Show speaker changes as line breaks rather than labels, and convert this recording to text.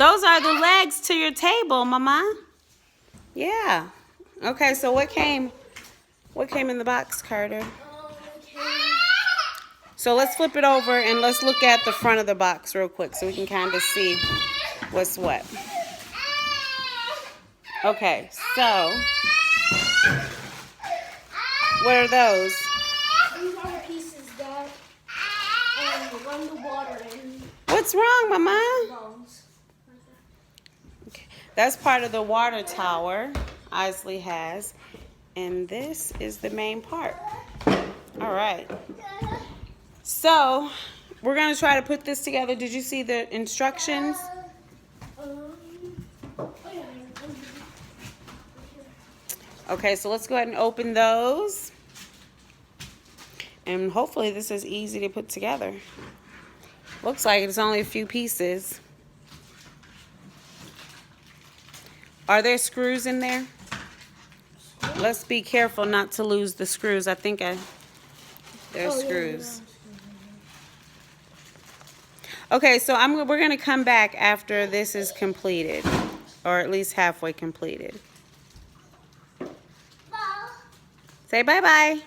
Those are the legs to your table, Mama. Yeah. Okay, so what came in the box, Carter? So let's flip it over and let's look at the front of the box real quick so we can kind of see what's what. Okay, so what are those?
These are the pieces that run the water in.
What's wrong, Mama? Okay. That's part of the water tower Isley has. And this is the main part. All right. So, we're going to try to put this together. Did you see the instructions? Okay, so let's go ahead and open those. And hopefully this is easy to put together. Looks like it's only a few pieces. Are there screws in there? Let's be careful not to lose the screws. I think there's screws. Okay, so we're going to come back after this is completed, or at least halfway completed. Say bye-bye.